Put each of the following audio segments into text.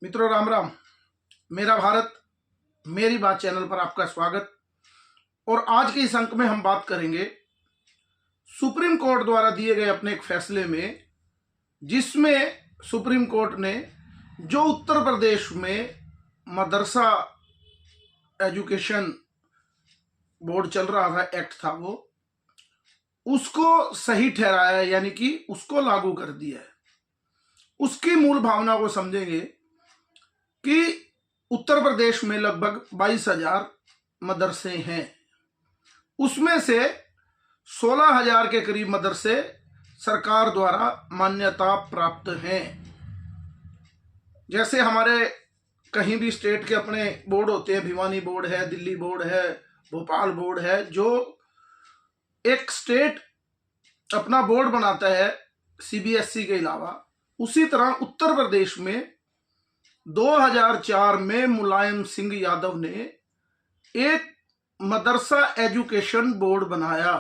मित्रों राम राम। मेरा भारत मेरी बात चैनल पर आपका स्वागत। और आज के इस अंक में हम बात करेंगे सुप्रीम कोर्ट द्वारा दिए गए अपने एक फैसले में, जिसमें सुप्रीम कोर्ट ने जो उत्तर प्रदेश में मदरसा एजुकेशन बोर्ड चल रहा था, एक्ट था, वो उसको सही ठहराया, यानी कि उसको लागू कर दिया है। उसकी मूल भावना को समझेंगे कि उत्तर प्रदेश में लगभग 22,000 मदरसे हैं। उसमें से 16,000 के करीब मदरसे सरकार द्वारा मान्यता प्राप्त हैं। जैसे हमारे कहीं भी स्टेट के अपने बोर्ड होते हैं, भिवानी बोर्ड है, दिल्ली बोर्ड है, भोपाल बोर्ड है, जो एक स्टेट अपना बोर्ड बनाता है सीबीएसई के अलावा, उसी तरह उत्तर प्रदेश में 2004 में मुलायम सिंह यादव ने एक मदरसा एजुकेशन बोर्ड बनाया,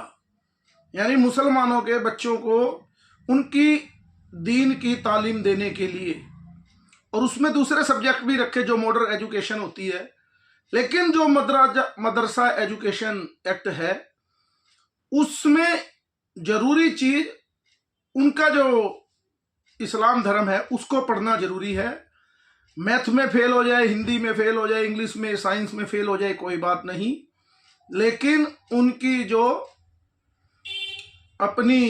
यानी मुसलमानों के बच्चों को उनकी दीन की तालीम देने के लिए। और उसमें दूसरे सब्जेक्ट भी रखे जो मॉडर्न एजुकेशन होती है, लेकिन जो मदरसा एजुकेशन एक्ट है उसमें जरूरी चीज उनका जो इस्लाम धर्म है उसको पढ़ना जरूरी है। मैथ में फेल हो जाए, हिंदी में फेल हो जाए, इंग्लिश में, साइंस में फेल हो जाए, कोई बात नहीं, लेकिन उनकी जो अपनी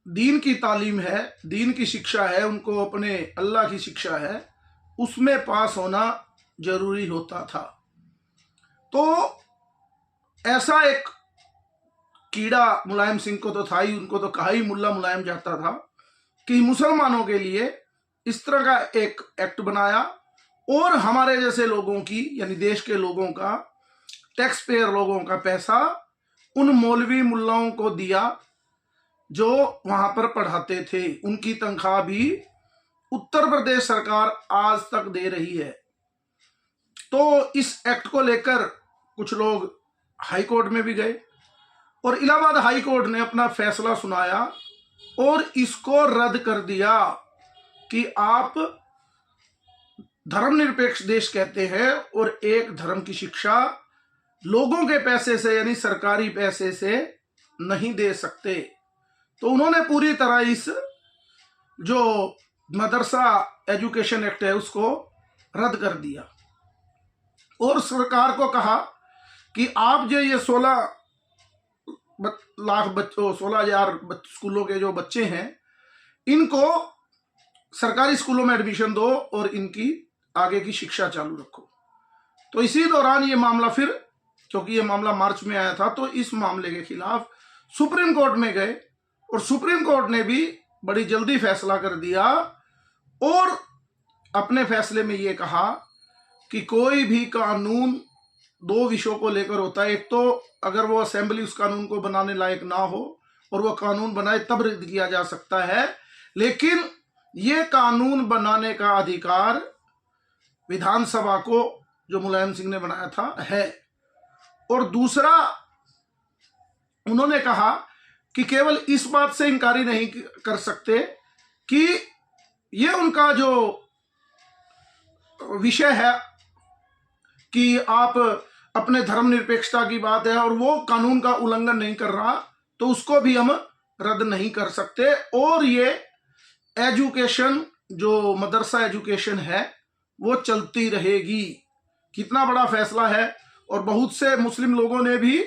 दीन की तालीम है, दीन की शिक्षा है, उनको अपने अल्लाह की शिक्षा है, उसमें पास होना जरूरी होता था। तो ऐसा एक कीड़ा मुलायम सिंह को तो था ही, उनको तो कहा ही मुल्ला मुलायम जाता था, कि मुसलमानों के लिए इस तरह का एक एक्ट बनाया और हमारे जैसे लोगों की, यानी देश के लोगों का, टैक्स पेयर लोगों का पैसा उन मौलवी मुल्लाओं को दिया जो वहां पर पढ़ाते थे। उनकी तनख्वाह भी उत्तर प्रदेश सरकार आज तक दे रही है। तो इस एक्ट को लेकर कुछ लोग हाई कोर्ट में भी गए और इलाहाबाद हाई कोर्ट ने अपना फैसला सुनाया और इसको रद्द कर दिया कि आप धर्मनिरपेक्ष देश कहते हैं और एक धर्म की शिक्षा लोगों के पैसे से, यानी सरकारी पैसे से नहीं दे सकते। तो उन्होंने पूरी तरह इस जो मदरसा एजुकेशन एक्ट है उसको रद्द कर दिया और सरकार को कहा कि आप जो ये 16 लाख बच्चों, 16,000 स्कूलों के जो बच्चे हैं, इनको सरकारी स्कूलों में एडमिशन दो और इनकी आगे की शिक्षा चालू रखो। तो इसी दौरान ये मामला फिर, क्योंकि ये मामला मार्च में आया था, तो इस मामले के खिलाफ सुप्रीम कोर्ट में गए और सुप्रीम कोर्ट ने भी बड़ी जल्दी फैसला कर दिया और अपने फैसले में ये कहा कि कोई भी कानून दो विषयों को लेकर होता है। एक तो अगर वो असेंबली उस कानून को बनाने लायक ना हो और वो कानून बनाए तब रद्द किया जा सकता है, लेकिन ये कानून बनाने का अधिकार विधानसभा को, जो मुलायम सिंह ने बनाया था, है। और दूसरा, उन्होंने कहा कि केवल इस बात से इनकारी नहीं कर सकते कि ये उनका जो विषय है कि आप अपने धर्मनिरपेक्षता की बात है और वो कानून का उल्लंघन नहीं कर रहा, तो उसको भी हम रद्द नहीं कर सकते। और ये एजुकेशन, जो मदरसा एजुकेशन है, वो चलती रहेगी। कितना बड़ा फैसला है। और बहुत से मुस्लिम लोगों ने भी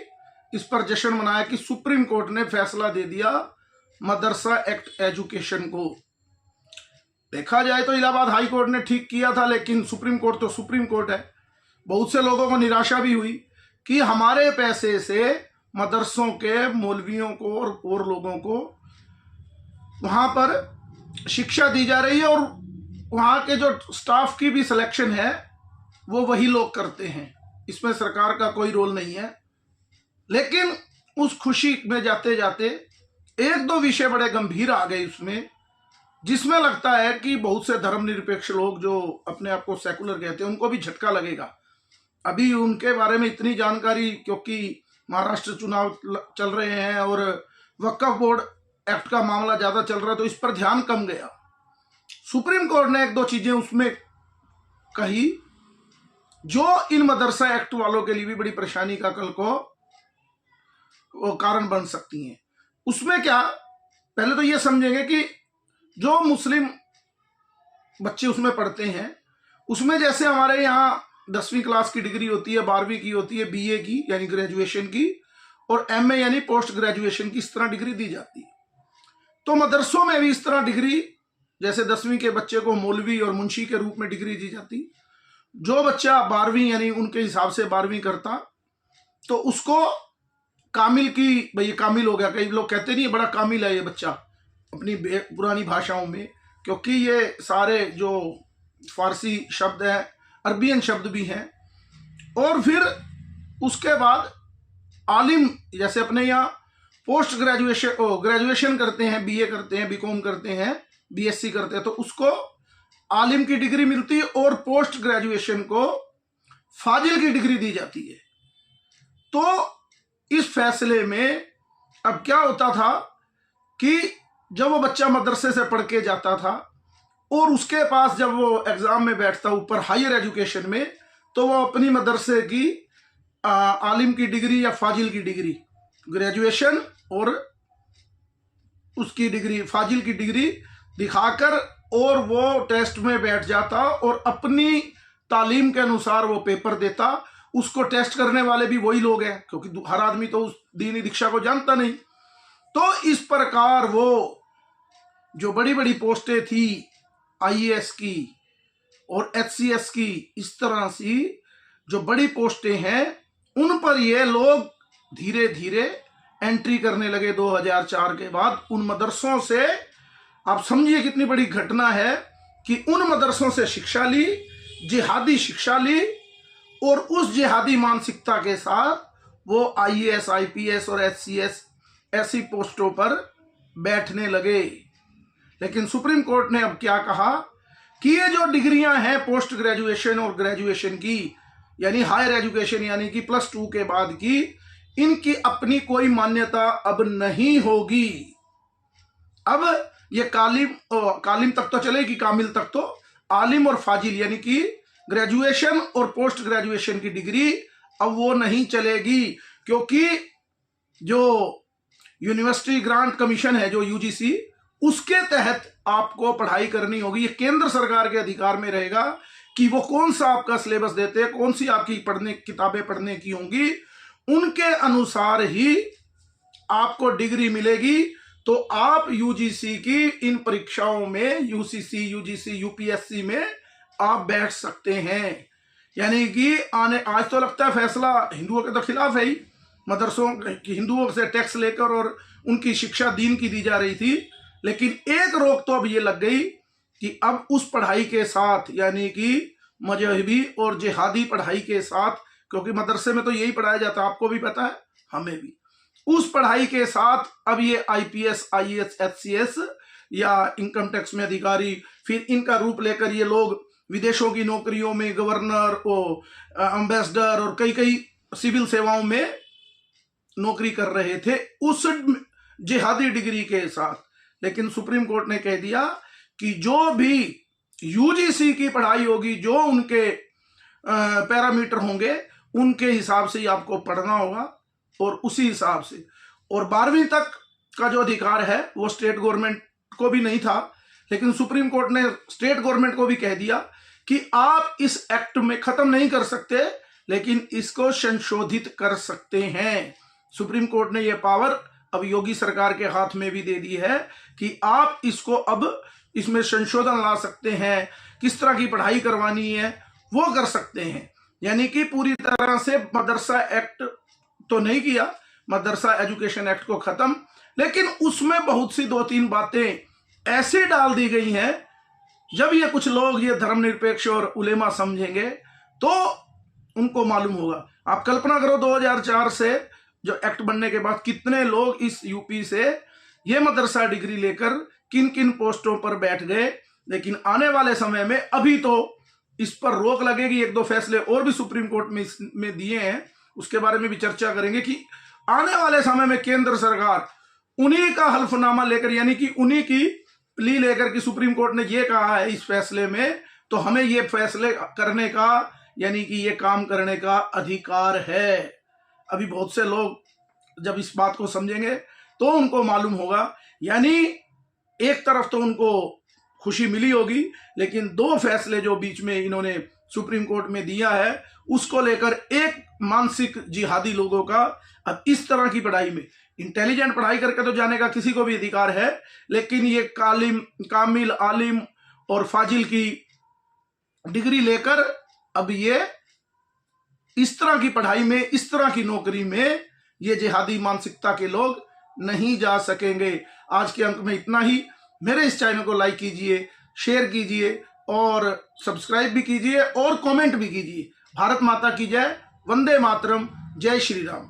इस पर जश्न मनाया कि सुप्रीम कोर्ट ने फैसला दे दिया मदरसा एक्ट एजुकेशन को। देखा जाए तो इलाहाबाद हाई कोर्ट ने ठीक किया था, लेकिन सुप्रीम कोर्ट तो सुप्रीम कोर्ट है। बहुत से लोगों को निराशा भी हुई कि हमारे पैसे से मदरसों के मौलवियों को और लोगों को वहां पर शिक्षा दी जा रही है और वहां के जो स्टाफ की भी सिलेक्शन है वो वही लोग करते हैं, इसमें सरकार का कोई रोल नहीं है। लेकिन उस खुशी में जाते जाते एक दो विषय बड़े गंभीर आ गए उसमें, जिसमें लगता है कि बहुत से धर्मनिरपेक्ष लोग जो अपने आप को सेकुलर कहते हैं उनको भी झटका लगेगा। अभी उनके बारे में इतनी जानकारी, क्योंकि महाराष्ट्र चुनाव चल रहे हैं और वक्फ बोर्ड एक्ट का मामला ज्यादा चल रहा है, तो इस पर ध्यान कम गया। सुप्रीम कोर्ट ने एक दो चीजें उसमें कही, जो इन मदरसा एक्ट वालों के लिए भी बड़ी परेशानी का कल को वो कारण बन सकती हैं। उसमें क्या, पहले तो ये समझेंगे कि जो मुस्लिम बच्चे उसमें पढ़ते हैं, उसमें जैसे हमारे यहाँ 10वीं क्लास की डिग्री होती है, 12वीं की होती है, बीए की यानी ग्रेजुएशन की, और एमए यानी पोस्ट ग्रेजुएशन की, इस तरह डिग्री दी जाती है। तो मदरसों में भी इस तरह डिग्री, जैसे 10वीं के बच्चे को मौलवी और मुंशी के रूप में डिग्री दी जाती। जो बच्चा 12वीं यानी उनके हिसाब से 12वीं करता तो उसको कामिल की, भाई ये कामिल हो गया, कई लोग कहते नहीं बड़ा कामिल है ये बच्चा अपनी पुरानी भाषाओं में, क्योंकि ये सारे जो फारसी शब्द हैं अरबियन शब्द भी हैं। और फिर उसके बाद आलिम, जैसे अपने यहाँ पोस्ट ग्रेजुएशन करते हैं, बीए करते हैं, बीकॉम करते हैं, बीएससी करते हैं, तो उसको आलिम की डिग्री मिलती है और पोस्ट ग्रेजुएशन को फाजिल की डिग्री दी जाती है। तो इस फैसले में अब क्या होता था कि जब वो बच्चा मदरसे से पढ़ के जाता था और उसके पास जब वो एग्जाम में बैठता ऊपर हायर एजुकेशन में, तो वो अपनी मदरसे की आलिम की डिग्री या फाजिल की डिग्री, ग्रेजुएशन और उसकी डिग्री फाजिल की डिग्री दिखाकर और वो टेस्ट में बैठ जाता और अपनी तालीम के अनुसार वो पेपर देता। उसको टेस्ट करने वाले भी वही लोग हैं, क्योंकि हर आदमी तो उस दीनी दीक्षा को जानता नहीं। तो इस प्रकार वो जो बड़ी बड़ी पोस्टें थी आईएएस की और एचसीएस की, इस तरह से जो बड़ी पोस्टें हैं उन पर ये लोग धीरे धीरे एंट्री करने लगे 2004 के बाद। उन मदरसों से आप समझिए कितनी बड़ी घटना है कि उन मदरसों से शिक्षा ली, जिहादी शिक्षा ली, और उस जिहादी मानसिकता के साथ वो आईएएस, आईपीएस और एचसीएस ऐसी पोस्टों पर बैठने लगे। लेकिन सुप्रीम कोर्ट ने अब क्या कहा कि ये जो डिग्रियां हैं पोस्ट ग्रेजुएशन और ग्रेजुएशन की, यानी हायर एजुकेशन यानी कि +2 के बाद की, इनकी अपनी कोई मान्यता अब नहीं होगी। अब ये कालिम तक तो चलेगी, कामिल तक तो, आलिम और फाजिल यानी कि ग्रेजुएशन और पोस्ट ग्रेजुएशन की डिग्री अब वो नहीं चलेगी, क्योंकि जो यूनिवर्सिटी ग्रांट कमीशन है, जो यूजीसी, उसके तहत आपको पढ़ाई करनी होगी। ये केंद्र सरकार के अधिकार में रहेगा कि वो कौन सा आपका सिलेबस देते हैं, कौन सी आपकी किताबें पढ़ने की होंगी, उनके अनुसार ही आपको डिग्री मिलेगी। तो आप यूजीसी की इन परीक्षाओं में, यूसीसी, यूजीसी, यूपीएससी में आप बैठ सकते हैं। यानी कि आज तो लगता है फैसला हिंदुओं के तो खिलाफ है ही, मदरसों हिंदुओं से टैक्स लेकर और उनकी शिक्षा दीन की दी जा रही थी। लेकिन एक रोक तो अब ये लग गई कि अब उस पढ़ाई के साथ, यानी कि मजहबी और जिहादी पढ़ाई के साथ, क्योंकि मदरसे में तो यही पढ़ाया जाता है, आपको भी पता है, हमें भी, उस पढ़ाई के साथ अब ये आईपीएस, आईएएस, एचसीएस या इनकम टैक्स में अधिकारी, फिर इनका रूप लेकर ये लोग विदेशों की नौकरियों में, गवर्नर और एम्बेसडर और कई कई सिविल सेवाओं में नौकरी कर रहे थे उस जिहादी डिग्री के साथ। लेकिन सुप्रीम कोर्ट ने कह दिया कि जो भी यूजीसी की पढ़ाई होगी, जो उनके पैरामीटर होंगे, उनके हिसाब से ही आपको पढ़ना होगा और उसी हिसाब से। और 12वीं तक का जो अधिकार है वो स्टेट गवर्नमेंट को भी नहीं था, लेकिन सुप्रीम कोर्ट ने स्टेट गवर्नमेंट को भी कह दिया कि आप इस एक्ट में खत्म नहीं कर सकते, लेकिन इसको संशोधित कर सकते हैं। सुप्रीम कोर्ट ने यह पावर अब योगी सरकार के हाथ में भी दे दी है कि आप इसको अब इसमें संशोधन ला सकते हैं, किस तरह की पढ़ाई करवानी है वो कर सकते हैं। यानी कि पूरी तरह से मदरसा एक्ट तो नहीं किया, मदरसा एजुकेशन एक्ट को खत्म, लेकिन उसमें बहुत सी 2-3 बातें ऐसी डाल दी गई हैं, जब ये कुछ लोग ये धर्मनिरपेक्ष और उलेमा समझेंगे तो उनको मालूम होगा। आप कल्पना करो 2004 से जो एक्ट बनने के बाद कितने लोग इस यूपी से ये मदरसा डिग्री लेकर किन किन पोस्टों पर बैठ गए। लेकिन आने वाले समय में अभी तो इस पर रोक लगेगी। 1-2 फैसले और भी सुप्रीम कोर्ट में दिए हैं, उसके बारे में भी चर्चा करेंगे कि आने वाले समय में केंद्र सरकार उन्हीं का हल्फनामा लेकर, यानी कि उन्हीं की प्ली लेकर कि सुप्रीम कोर्ट ने ये कहा है इस फैसले में, तो तो हमें ये फैसले करने का यानी कि ये काम करने का अधिकार है। अभी बहुत से लोग जब इस बात को समझेंगे तो उनको मालूम होगा, यानी एक तरफ तो उनको खुशी मिली होगी, लेकिन दो फैसले जो बीच में इन्होंने सुप्रीम कोर्ट में दिया है उसको लेकर एक मानसिक जिहादी लोगों का अब इस तरह की पढ़ाई में, इंटेलिजेंट पढ़ाई करके तो जाने का किसी को भी अधिकार है, लेकिन ये कामिल आलिम और फाजिल की डिग्री लेकर अब ये इस तरह की पढ़ाई में, इस तरह की नौकरी में ये जिहादी मानसिकता के लोग नहीं जा सकेंगे। आज के अंक में इतना ही। मेरे इस चैनल को लाइक कीजिए, शेयर कीजिए और सब्सक्राइब भी कीजिए और कमेंट भी कीजिए। भारत माता की जय, वंदे मातरम, जय श्री राम।